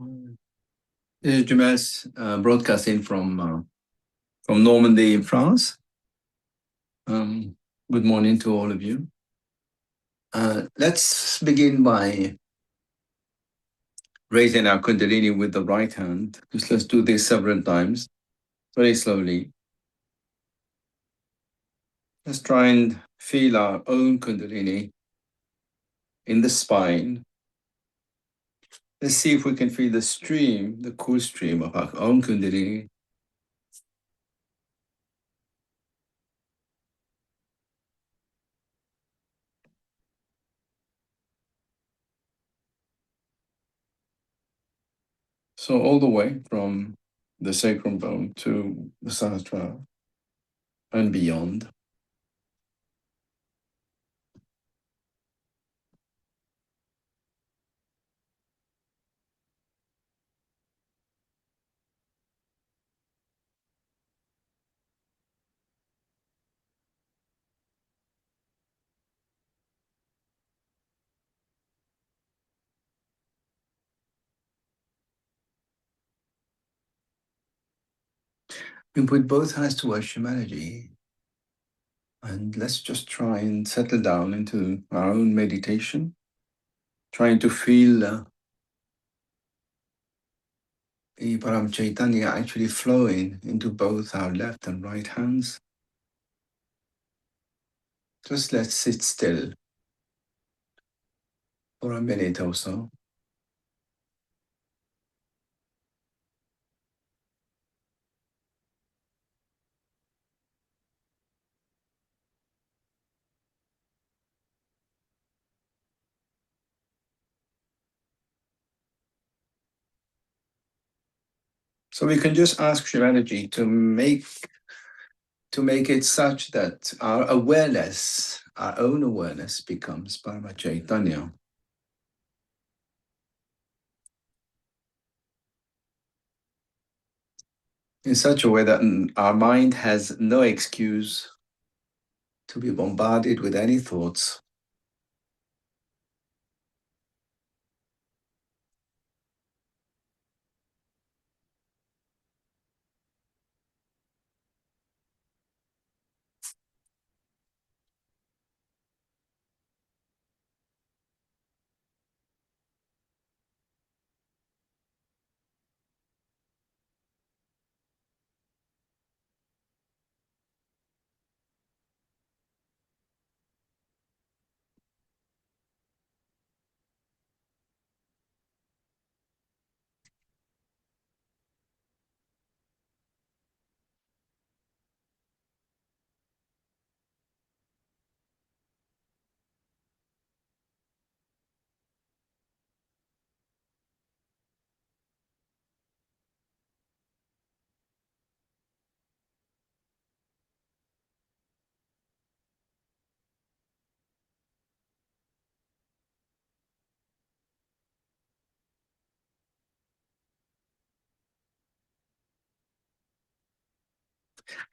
Mm. This is Jumes broadcasting from Normandy in France. Um, Good morning to all of you. Let's begin by raising our Kundalini with the right hand. Just let's do this several times, very slowly. Let's try and feel our own Kundalini in the spine. Let's see if we can feel the stream, the cool stream of our own Kundalini. So all the way from the sacrum bone to the sahasrara and beyond. We put both hands towards humanity, and let's just try and settle down into our own meditation, trying to feel the Param Chaitanya actually flowing into both our left and right hands. Just let's sit still for a minute or so. So we can just ask Shivaji to make it such that our awareness, our own awareness, becomes Parama Chaitanya in such a way that our mind has no excuse to be bombarded with any thoughts.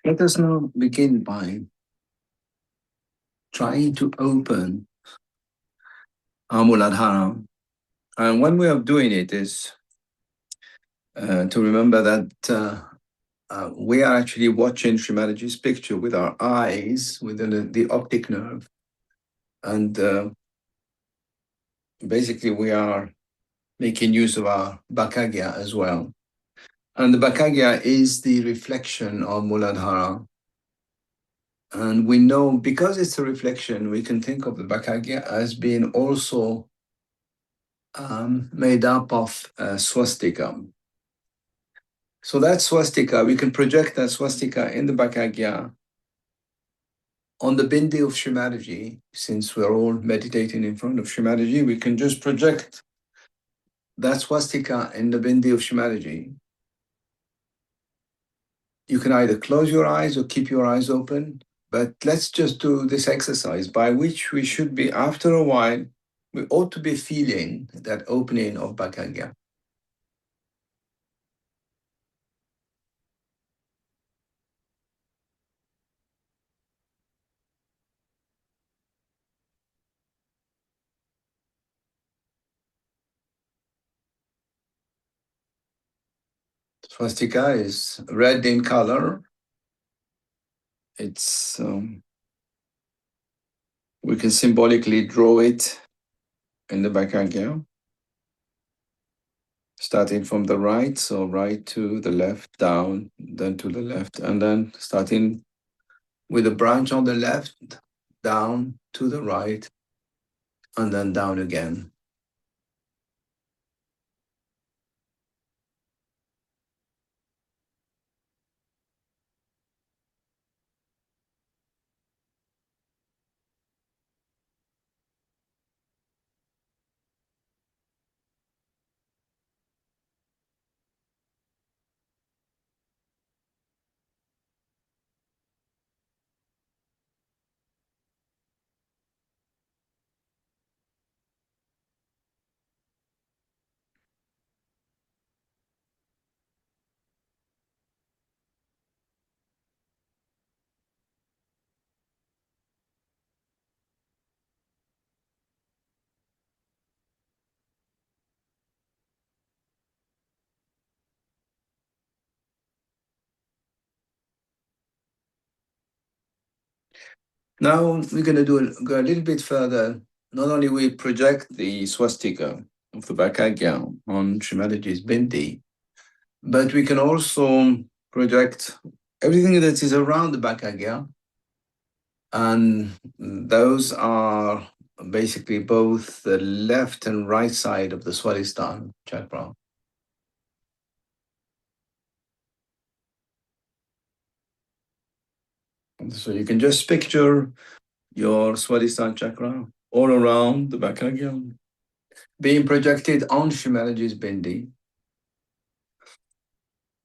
Let us now begin by trying to open our Muladhara. And one way of doing it is to remember that we are actually watching Srimadaji's picture with our eyes, within the optic nerve. And basically, we are making use of our Bhakagya as well. And the Bhakagya is the reflection of Muladhara. And we know because it's a reflection, we can think of the Bhakagya as being also made up of swastika. So that swastika, we can project that swastika in the Bhakagya on the bindi of Srimadaji. Since we're all meditating in front of Srimadaji, we can just project that swastika in the bindi of Srimadaji. You can either close your eyes or keep your eyes open, but let's just do this exercise by which we should be, after a while, we ought to be feeling that opening of Bhakagya. Swastika is red in color. It's we can symbolically draw it in the Bhattacharya, starting from the right, so right to the left, down, then to the left, and then starting with a branch on the left, down to the right, and then down again. Now we're going to go a little bit further. Not only we project the swastika of the Bhattacharya on Shrimadaji's Bindi, but we can also project everything that is around the Bhattacharya, and those are basically both the left and right side of the Swadhisthana chakra. And so you can just picture your Swadhisthana chakra all around the Bhattacharya being projected on Shrimadaji's Bindi.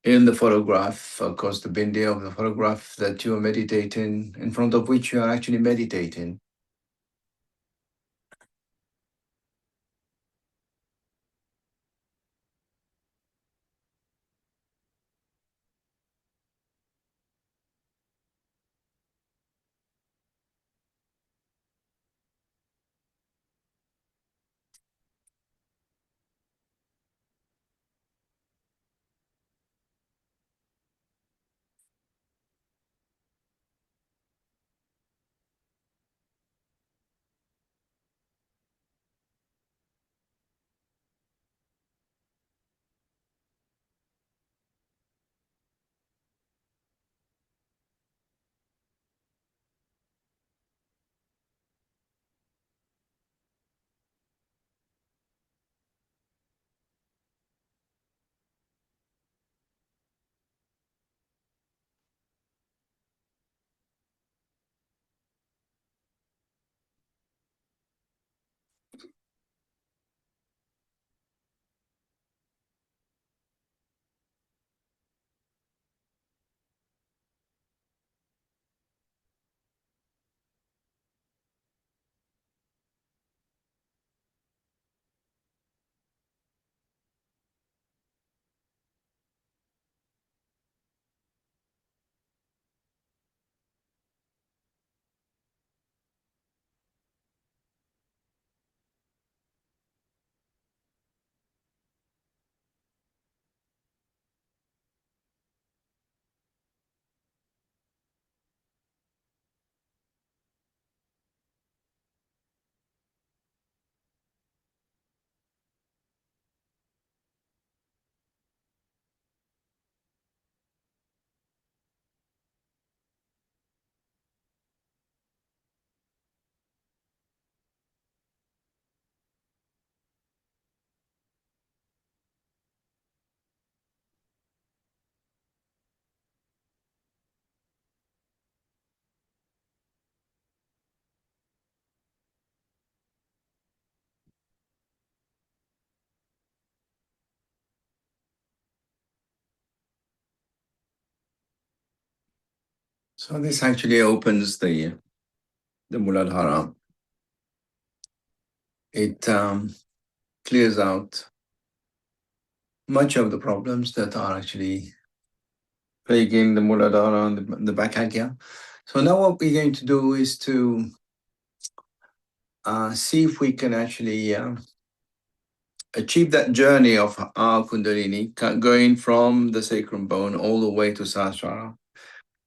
In the photograph, of course, the bindi of the photograph that you are meditating, in front of which you are actually meditating. So this actually opens the Muladhara. It clears out much of the problems that are actually plaguing the Muladhara and the Bhattacharya. So now what we're going to do is to see if we can actually achieve that journey of our Kundalini, going from the sacrum bone all the way to Sahasrara.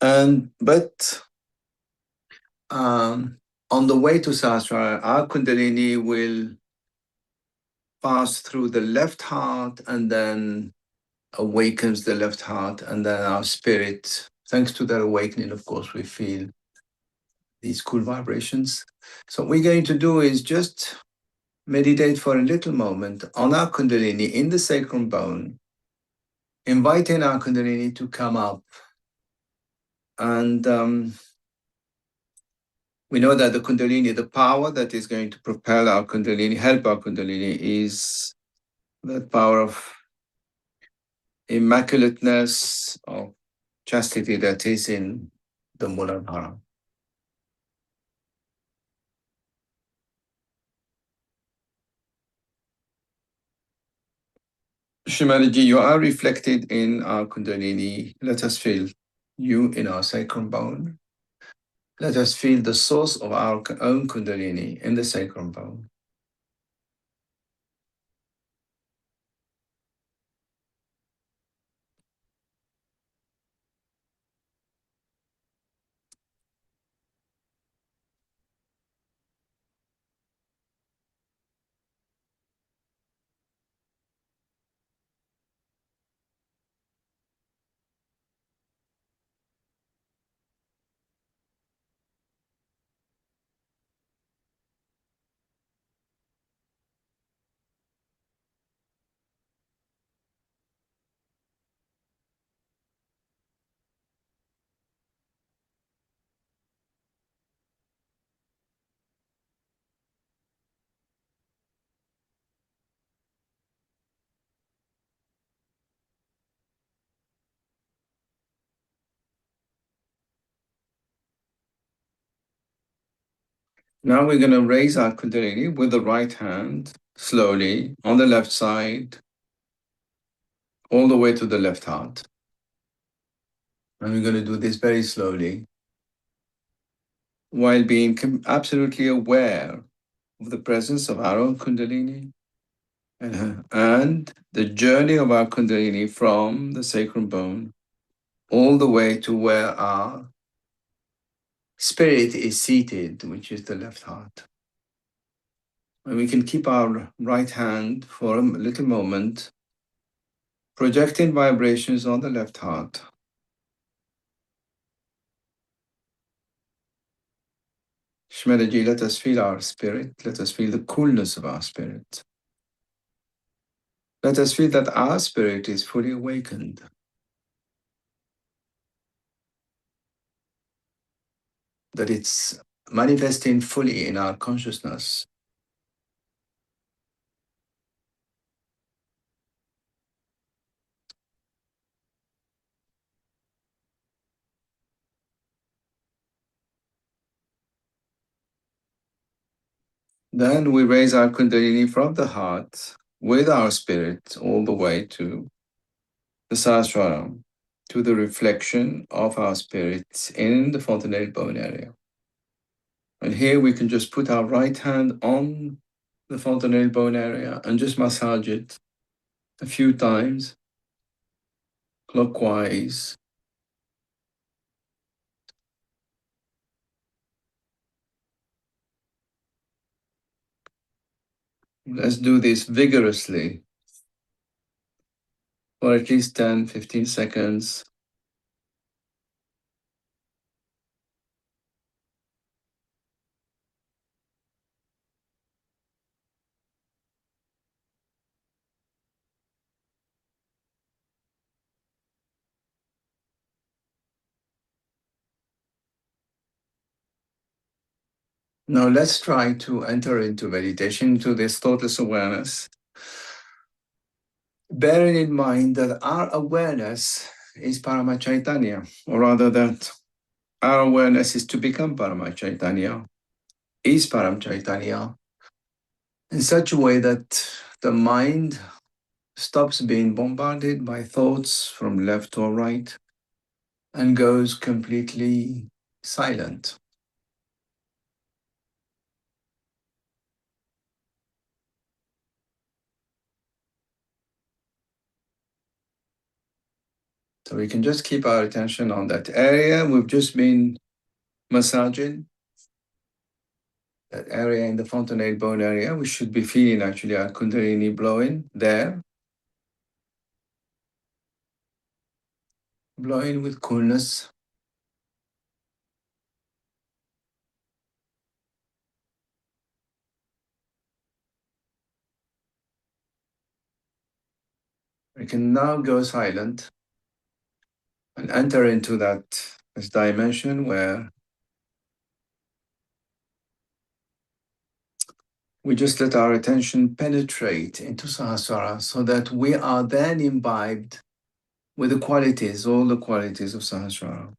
But on the way to Sahasrara, our Kundalini will pass through the left heart and then awakens the left heart, and then our spirit, thanks to that awakening, of course, we feel these cool vibrations. So what we're going to do is just meditate for a little moment on our Kundalini in the sacrum bone, inviting our Kundalini to come up. And we know that the Kundalini, the power that is going to propel our Kundalini, help our Kundalini, is that power of immaculateness, of chastity that is in the Muladhara. Shimalaji, you are reflected in our Kundalini. Let us feel you in our sacrum bone. Let us feel the source of our own Kundalini in the sacrum bone. Now we're going to raise our Kundalini with the right hand, slowly, on the left side, all the way to the left heart. And we're going to do this very slowly, while being absolutely aware of the presence of our own Kundalini and the journey of our Kundalini from the sacrum bone all the way to where our spirit is seated, which is the left heart. And we can keep our right hand for a little moment, projecting vibrations on the left heart. Shmelaji, let us feel our spirit. Let us feel the coolness of our spirit. Let us feel that our spirit is fully awakened. That it's manifesting fully in our consciousness. Then we raise our Kundalini from the heart with our spirit all the way to the Sahasrara, to the reflection of our spirits in the fontanelle bone area. And here we can just put our right hand on the fontanelle bone area and just massage it a few times, clockwise. Let's do this vigorously for at least 10, 15 seconds. Now let's try to enter into meditation, into this thoughtless awareness, bearing in mind that our awareness is Paramachaitanya, or rather that our awareness is to become Paramachaitanya, is Paramchaitanya, in such a way that the mind stops being bombarded by thoughts from left or right and goes completely silent. So we can just keep our attention on that area. We've just been massaging that area in the fontanelle bone area. We should be feeling actually our Kundalini blowing there. Blowing with coolness. We can now go silent and enter into this dimension where we just let our attention penetrate into Sahasrara so that we are then imbibed with the qualities, all the qualities of Sahasrara.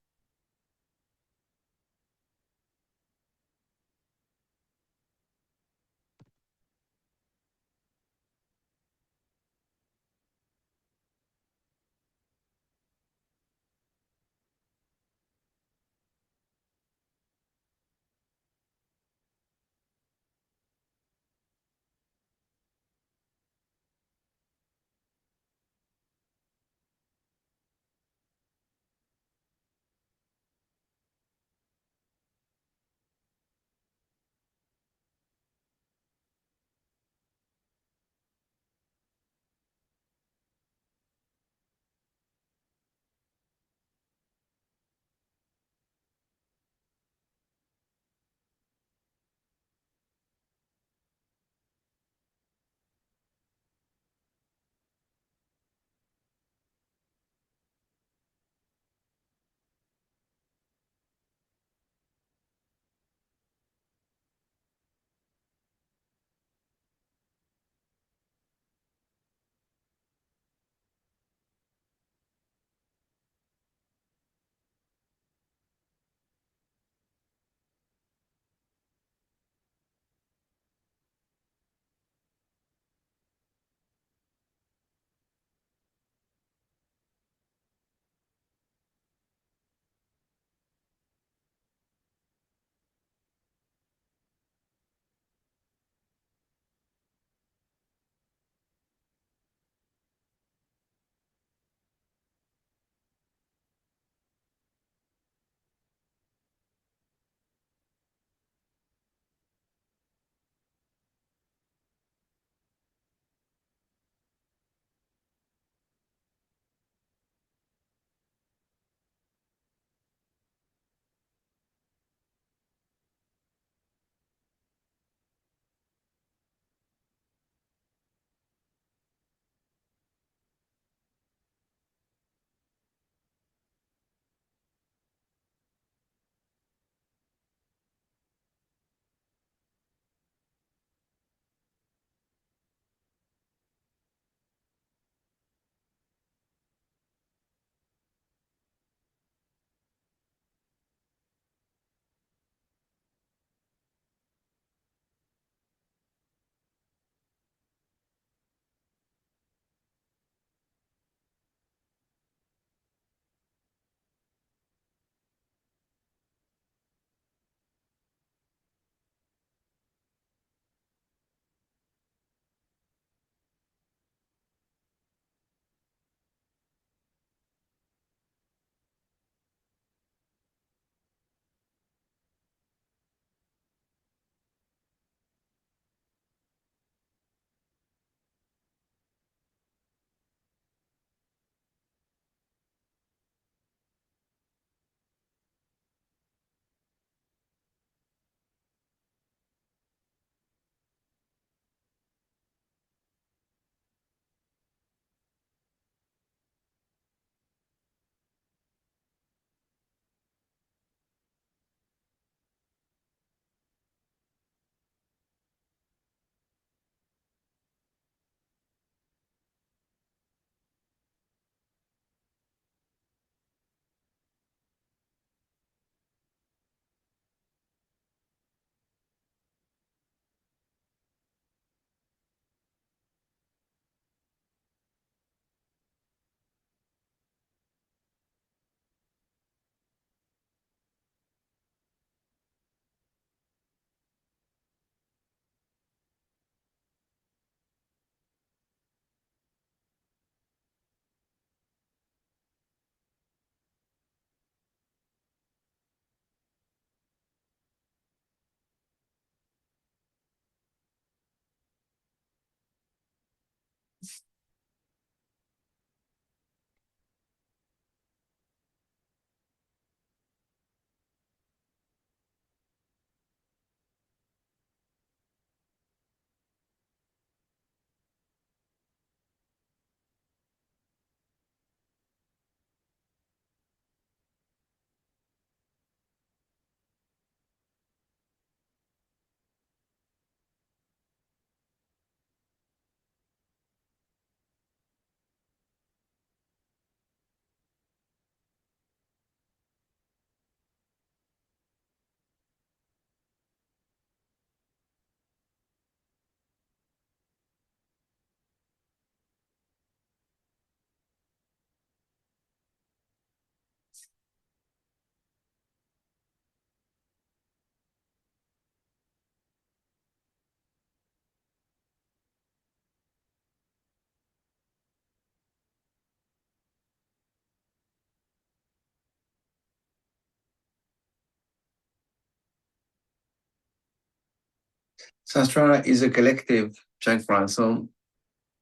Sahasrara is a collective chakra. So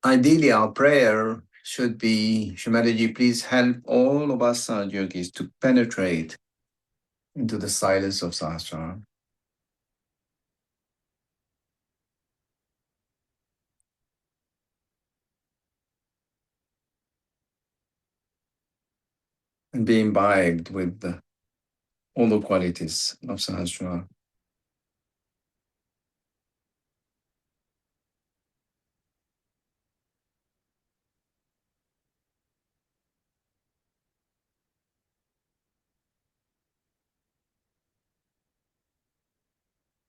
ideally, our prayer should be, Shrimadaji, please help all of us yogis to penetrate into the silence of Sahasrara. And be imbibed with all the qualities of Sahasrara.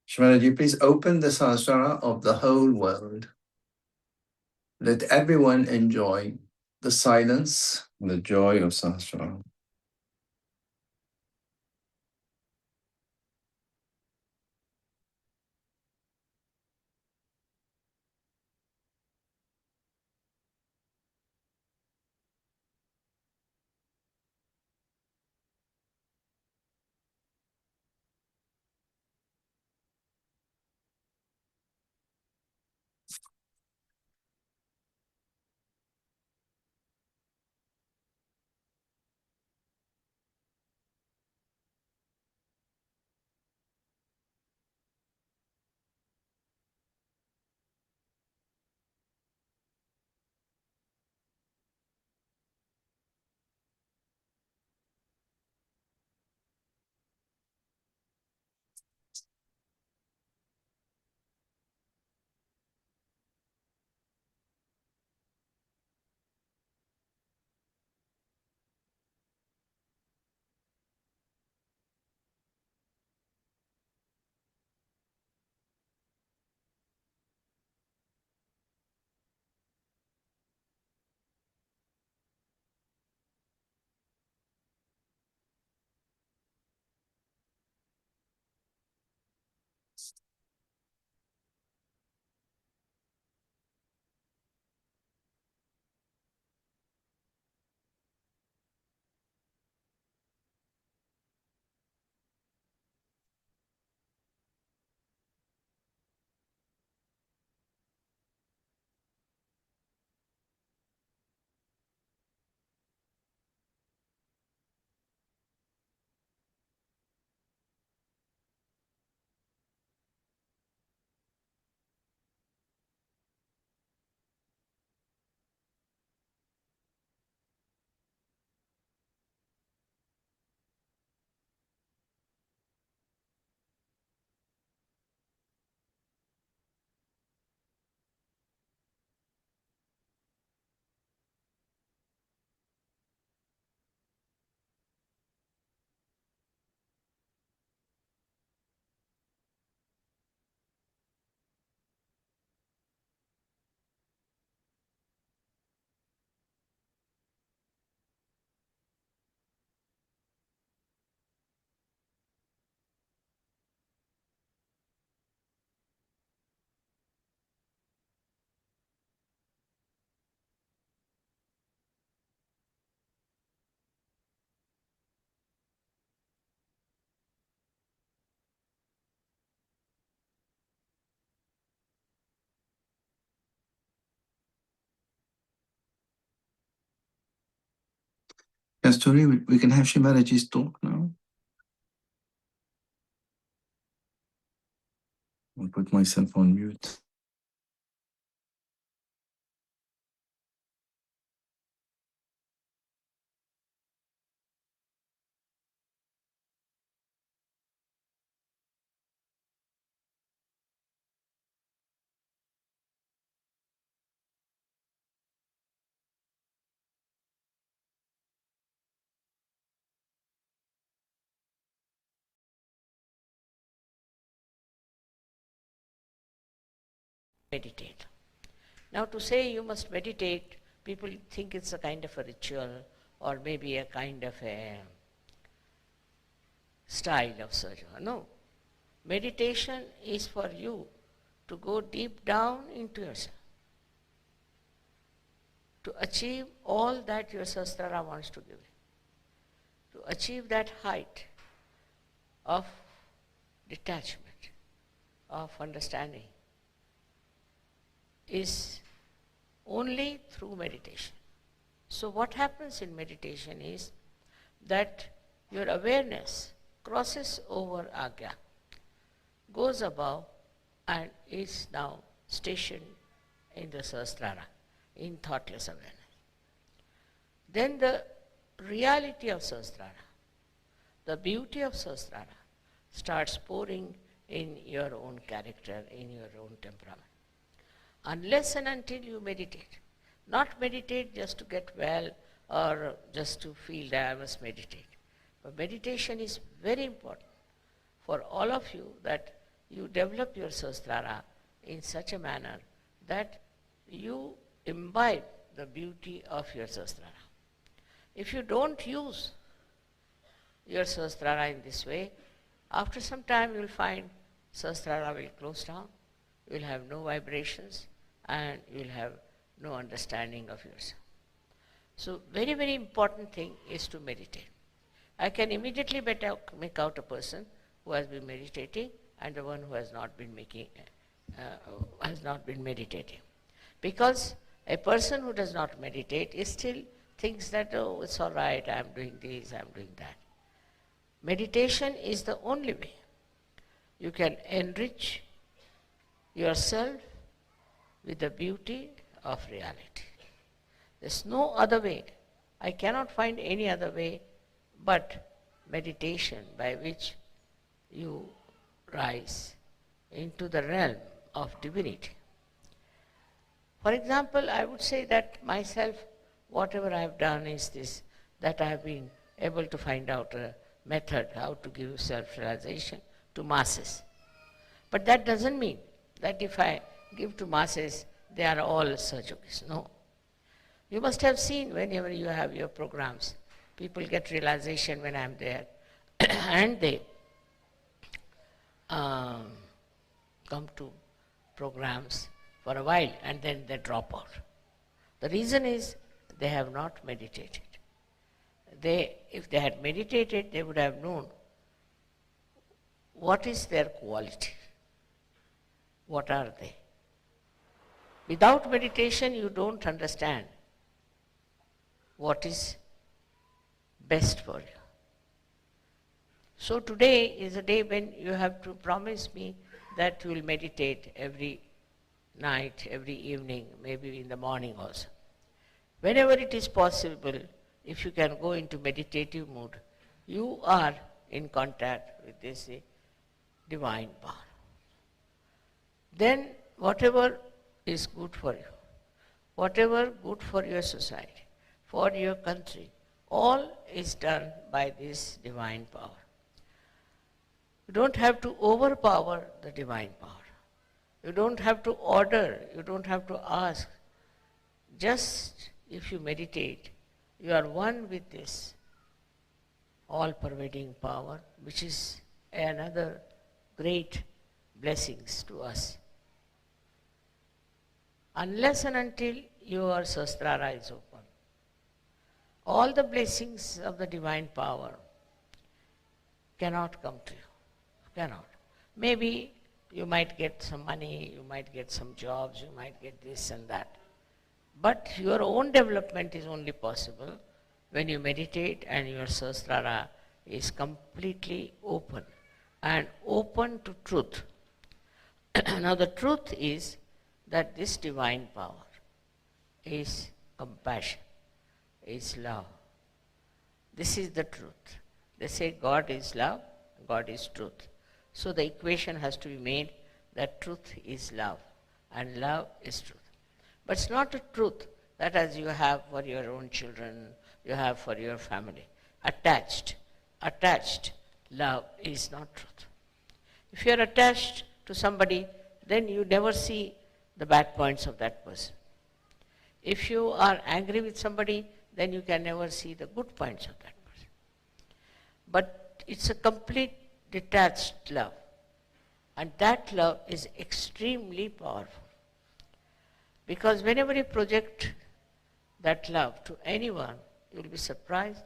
Shrimadaji, please open the Sahasrara of the whole world. Let everyone enjoy the silence, the joy of Sahasrara. Kasturi, we can have Shimadaji's talk now. I'll put myself on mute. Meditate. Now, to say you must meditate, people think it's a kind of a ritual or maybe a kind of a style of sadhana. No. Meditation is for you to go deep down into yourself, to achieve all that your Sahasrara wants to give you, to achieve that height of detachment, of understanding, is only through meditation. So what happens in meditation is that your awareness crosses over Agya, goes above and is now stationed in the Sahasrara, in thoughtless awareness. Then the reality of Sahasrara, the beauty of Sahasrara starts pouring in your own character, in your own temperament. Unless and until you meditate, not meditate just to get well or just to feel that I must meditate. But meditation is very important for all of you, that you develop your Sahasrara in such a manner that you imbibe the beauty of your Sahasrara. If you don't use your Sahasrara in this way, after some time you will find Sahasrara will close down, you will have no vibrations, and you will have no understanding of yourself. So very, very important thing is to meditate. I can immediately make out a person who has been meditating and the one who has not been meditating. Because a person who does not meditate is still thinks that, oh, it's all right, I am doing this, I am doing that. Meditation is the only way you can enrich yourself with the beauty of reality. There's no other way. I cannot find any other way but meditation, by which you rise into the realm of divinity. For example, I would say that myself, whatever I have done is this, that I have been able to find out a method how to give self-realization to masses. But that doesn't mean that if I give to masses, they are all Sahajogis. No. You must have seen whenever you have your programs, people get realization when I am there and they come to programs for a while and then they drop out. The reason is they have not meditated. If they had meditated, they would have known what is their quality, what are they. Without meditation, you don't understand what is best for you. So today is a day when you have to promise me that you will meditate every night, every evening, maybe in the morning also. Whenever it is possible, if you can go into meditative mood, you are in contact with this divine power. Then whatever is good for you, whatever good for your society, for your country, all is done by this divine power. You don't have to overpower the divine power. You don't have to order, you don't have to ask. Just if you meditate, you are one with this all-pervading power, which is another great blessings to us. Unless and until your Sahasrara is open, all the blessings of the divine power cannot come to you. Cannot. Maybe you might get some money, you might get some jobs, you might get this and that. But your own development is only possible when you meditate and your Sahasrara is completely open and open to truth. Now the truth is that this divine power is compassion, is love. This is the truth. They say God is love, God is truth. So the equation has to be made that truth is love and love is truth. But it's not a truth that as you have for your own children, you have for your family. Attached love is not truth. If you are attached to somebody, then you never see the bad points of that person. If you are angry with somebody, then you can never see the good points of that person. But it's a complete detached love. And that love is extremely powerful. Because whenever you project that love to anyone, you will be surprised.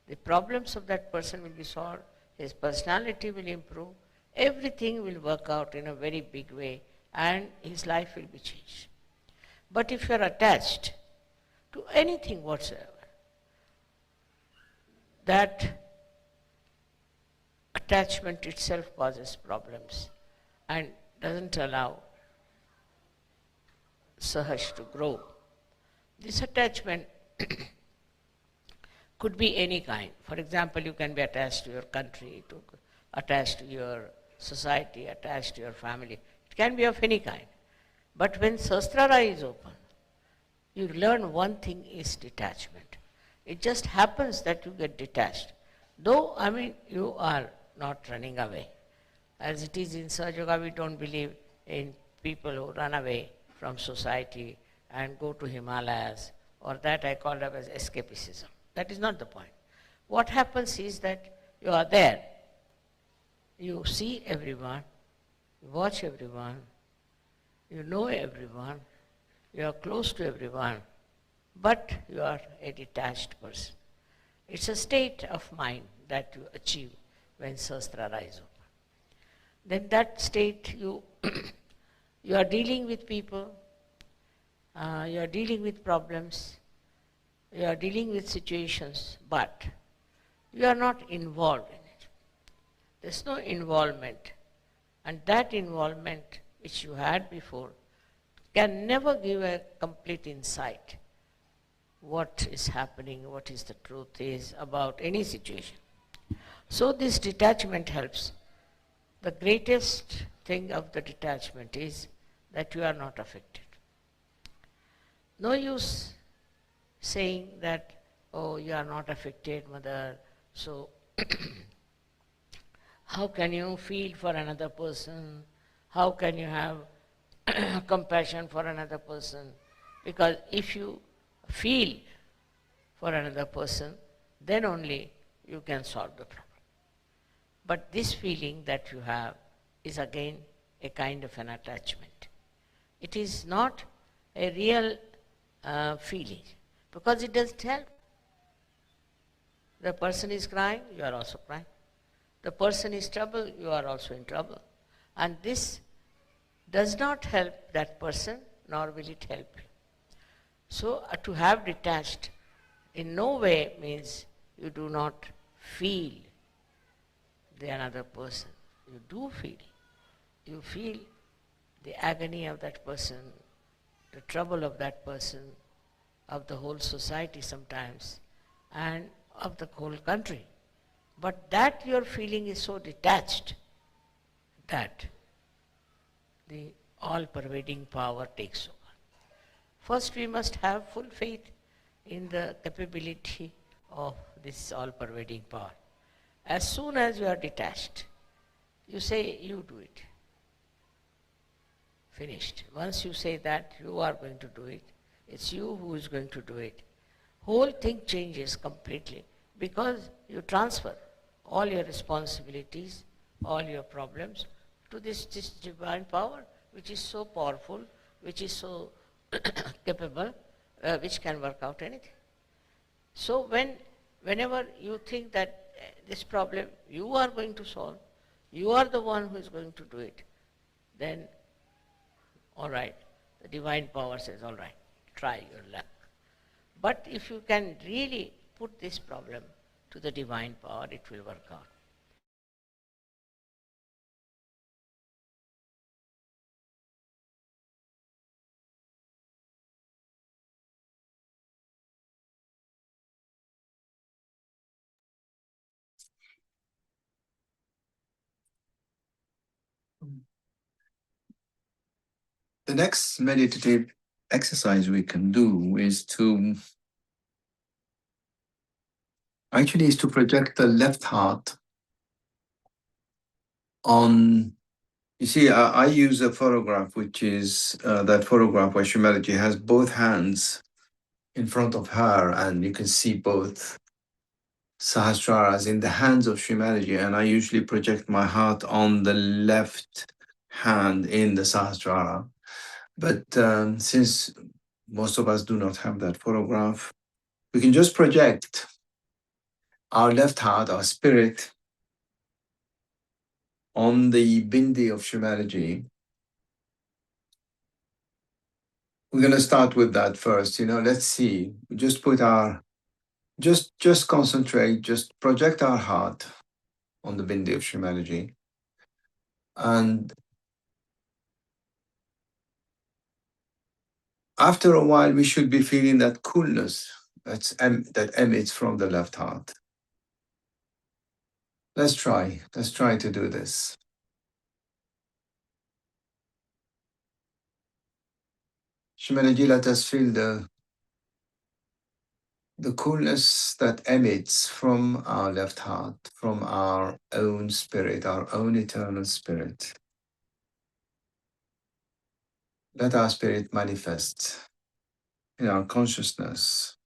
The problems of that person will be solved. His personality will improve. Everything will work out in a very big way and his life will be changed. But if you are attached to anything whatsoever, that attachment itself causes problems and doesn't allow Sahaj to grow. This attachment could be any kind. For example, you can be attached to your country, attached to your society, attached to your family. It can be of any kind. But when Sahasrara is open, you learn one thing is detachment. It just happens that you get detached. Though, you are not running away. As it is in Sahaja Yoga, we don't believe in people who run away from society and go to Himalayas, or that I call it as escapism. That is not the point. What happens is that you are there. You see everyone, you watch everyone, you know everyone, you are close to everyone, but you are a detached person. It's a state of mind that you achieve when Sahasrara is open. Then that state you you are dealing with people, you are dealing with problems, you are dealing with situations, but you are not involved in it. There's no involvement. And that involvement which you had before can never give a complete insight what is happening, what is the truth is about any situation. So this detachment helps. The greatest thing of the detachment is that you are not affected. No use saying that, oh, you are not affected, mother, so how can you feel for another person? How can you have compassion for another person? Because if you feel for another person, then only you can solve the problem. But this feeling that you have is again a kind of an attachment. It is not a real feeling, because it doesn't help. The person is crying, you are also crying. The person is troubled, you are also in trouble. And this does not help that person, nor will it help you. So to have detached in no way means you do not feel the another person. You do feel. You feel the agony of that person, the trouble of that person, of the whole society sometimes, and of the whole country. But that your feeling is so detached that the all-pervading power takes over. First, we must have full faith in the capability of this all-pervading power. As soon as you are detached, you say, you do it. Finished. Once you say that you are going to do it, it's you who is going to do it. Whole thing changes completely, because you transfer all your responsibilities, all your problems to this divine power, which is so powerful, which is so capable, which can work out anything. So whenever you think that this problem you are going to solve, you are the one who is going to do it, then all right, the divine power says, all right, try your luck. But if you can really put this problem to the divine power, it will work out. The next meditative exercise we can do is to project the left heart on. You see, I use a photograph, which is that photograph where Shumalaji has both hands in front of her, and you can see both Sahasraras in the hands of Shumalaji. And I usually project my heart on the left hand in the Sahasrara. But since most of us do not have that photograph, we can just project our left heart, our spirit, on the bindi of Shumalaji, We're going to start with that first. Let's see. Just put our, just concentrate, just project our heart on the bindi of Shimaji. And after a while, we should be feeling that coolness that emits from the left heart. Let's try. Let's try to do this. Shimaji, let us feel the coolness that emits from our left heart, from our own spirit, our own eternal spirit. Let our spirit manifest in our consciousness.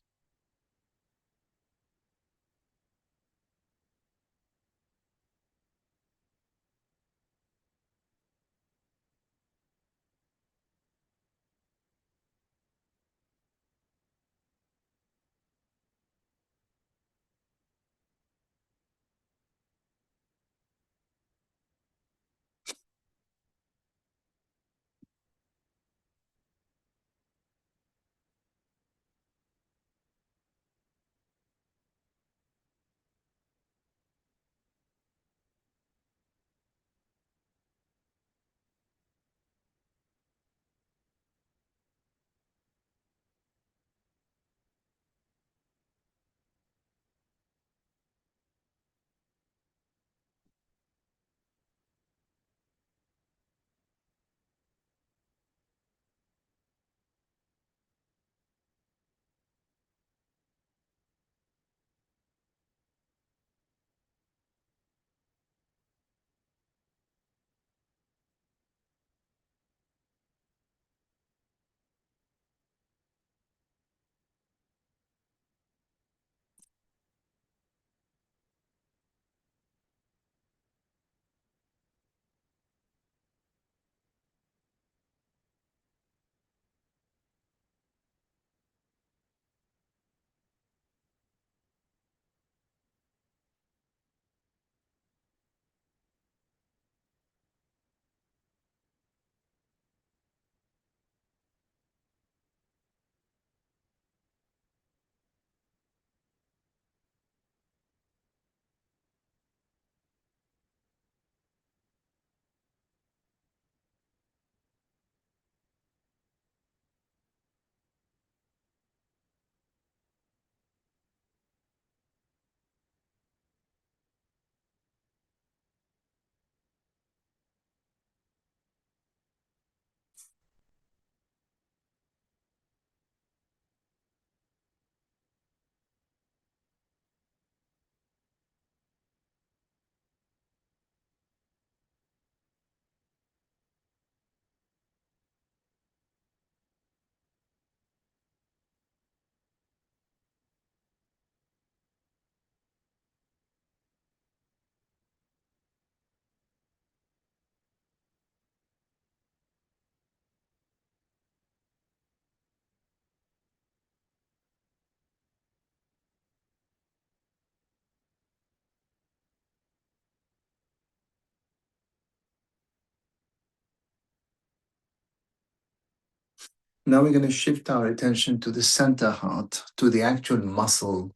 Now we're going to shift our attention to the center heart, to the actual muscle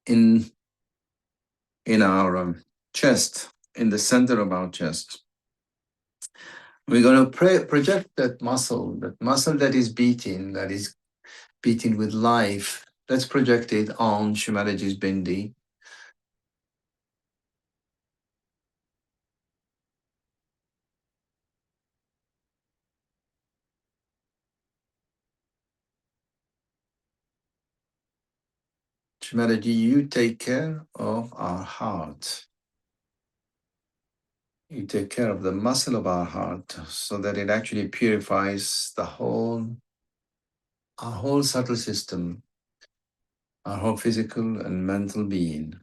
in our chest, in the center of our chest. We're going to project that muscle that is beating with life. Let's project it on Shimalaji's bindi. Shimalaji, you take care of our heart. You take care of the muscle of our heart so that it actually purifies our whole subtle system, our whole physical and mental being.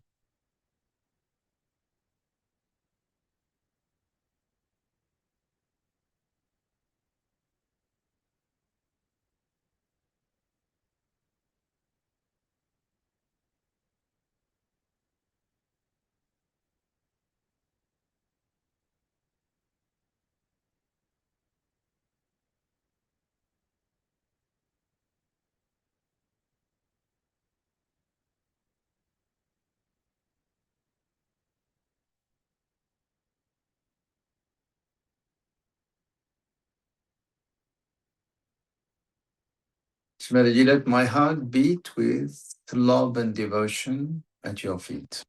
Shmelaji, let my heart beat with love and devotion at your feet.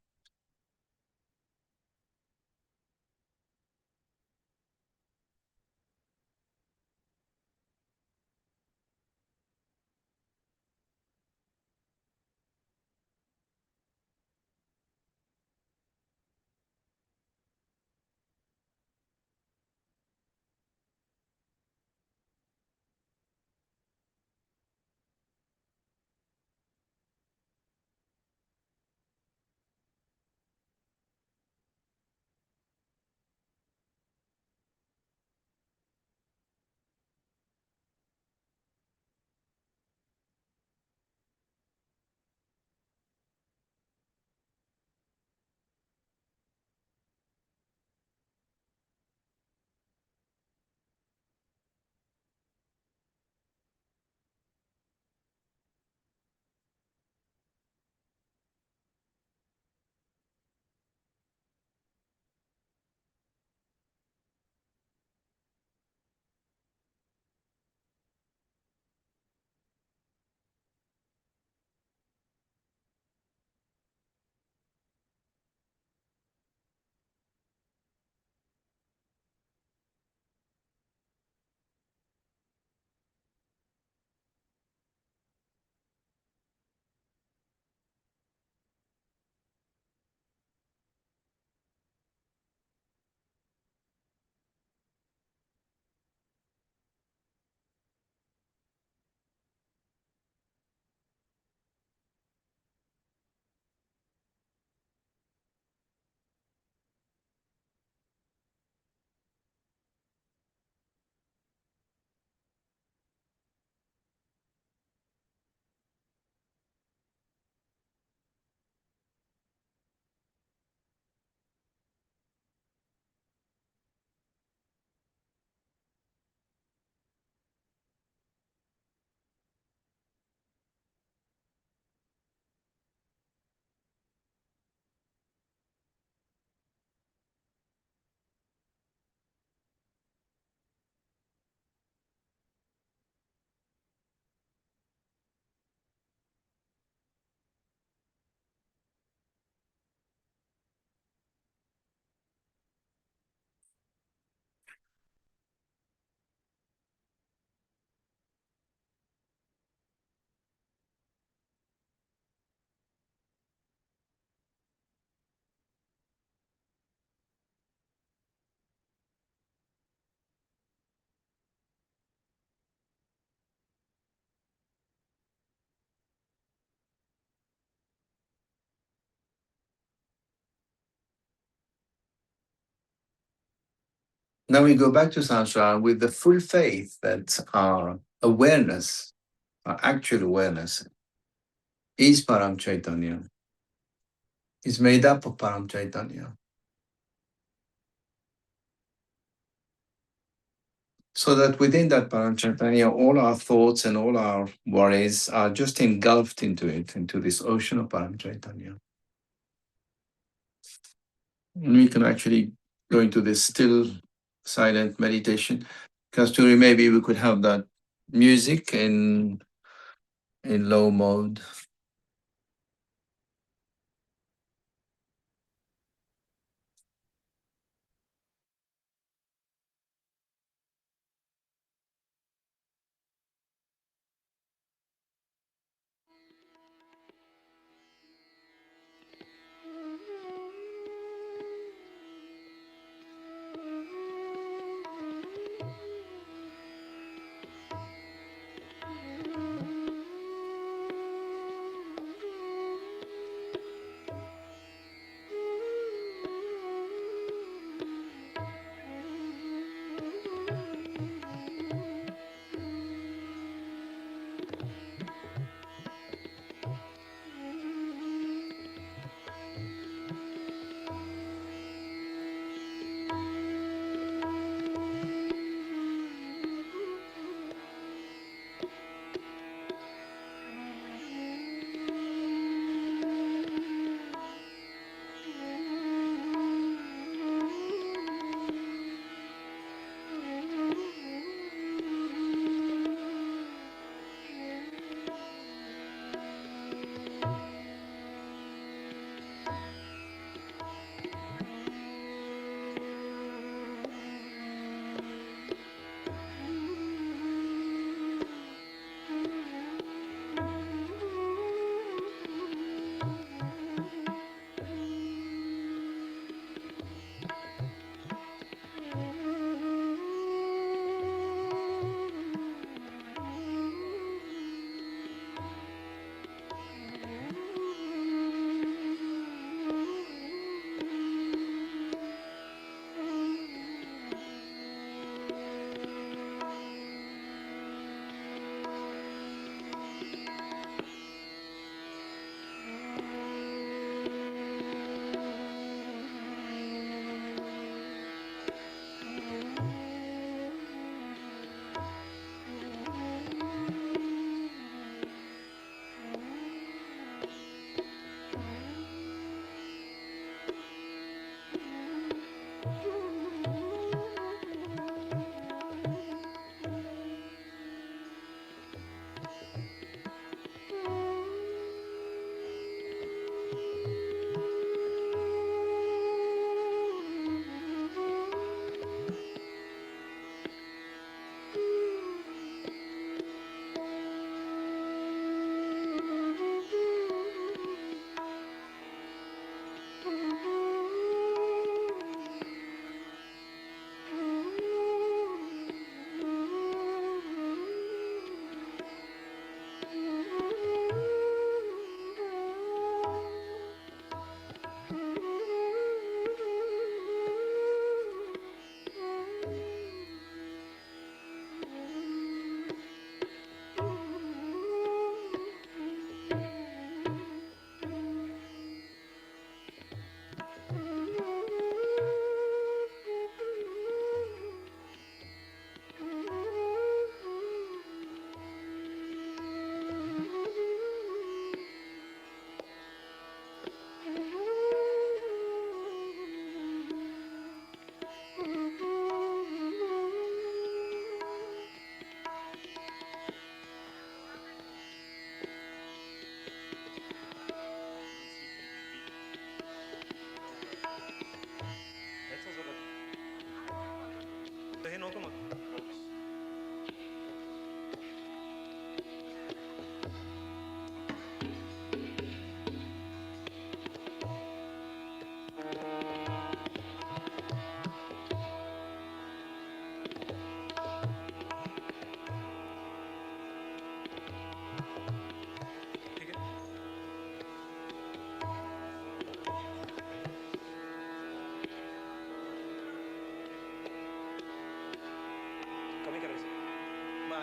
Now we go back to Sanskrit with the full faith that our awareness, our actual awareness, is Param Chaitanya, is made up of Param Chaitanya. So that within that Param Chaitanya, all our thoughts and all our worries are just engulfed into it, into this ocean of Param Chaitanya. And we can actually go into this still, silent meditation. Kasturi, maybe we could have that music in low mode.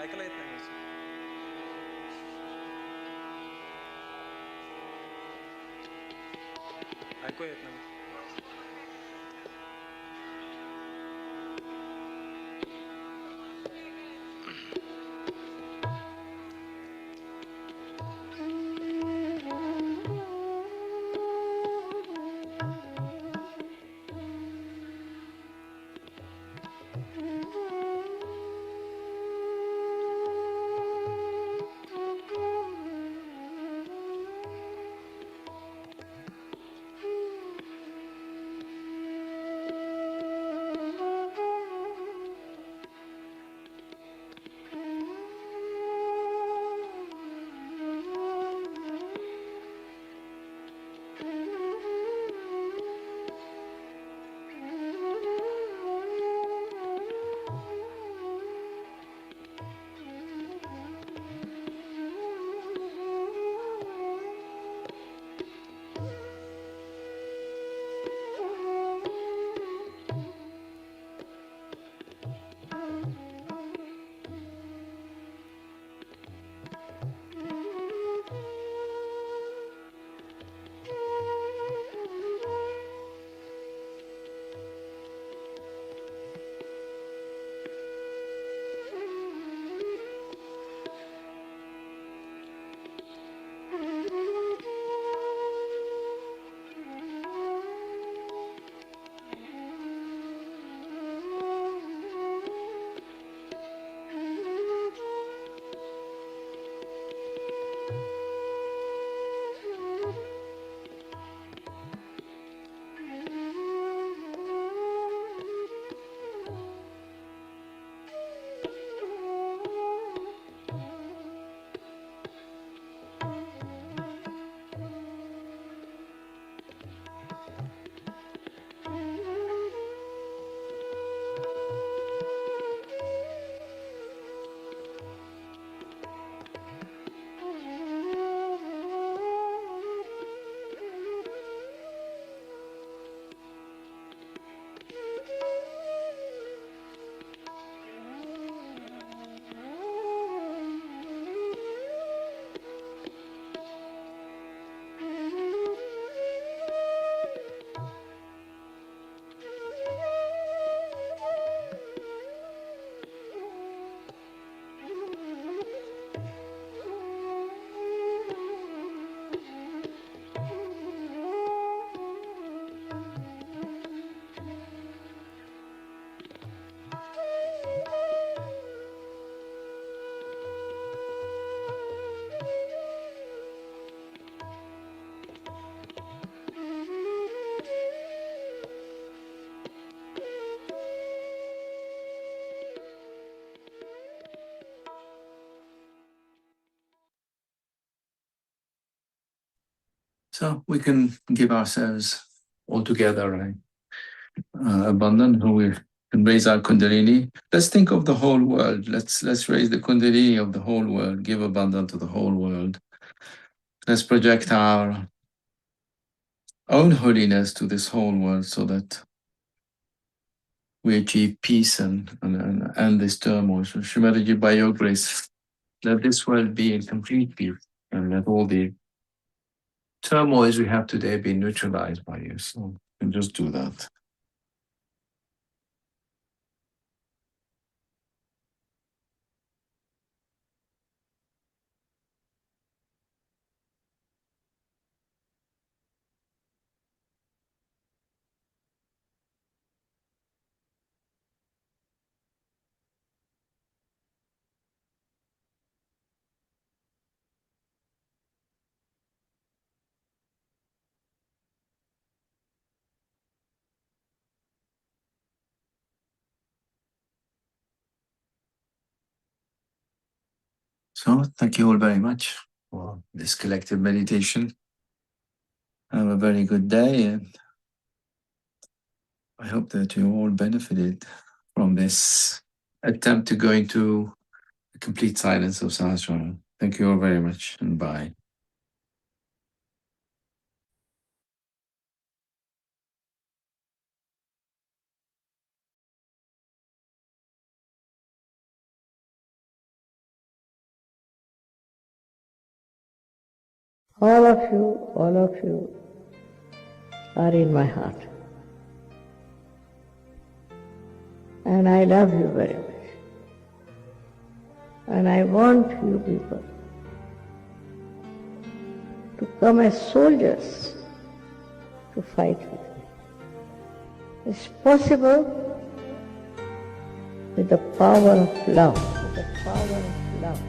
ऐकायला येत नाही माझं. ऐकू येत नाही. So we can give ourselves altogether abundant, we can raise our kundalini. Let's think of the whole world. Let's raise the kundalini of the whole world, give abundance to the whole world. Let's project our own holiness to this whole world so that we achieve peace and this turmoil. So Shrimadaji, by your grace, let this world be in complete peace and let all the turmoils we have today be neutralized by you. So we can just do that. So thank you all very much for this collective meditation. Have a very good day, and I hope that you all benefited from this attempt to go into the complete silence of Sahasrara. Thank you all very much, and bye. All of you are in my heart. And I love you very much. And I want you people to come as soldiers to fight with me. It's possible with the power of love, with the power of love.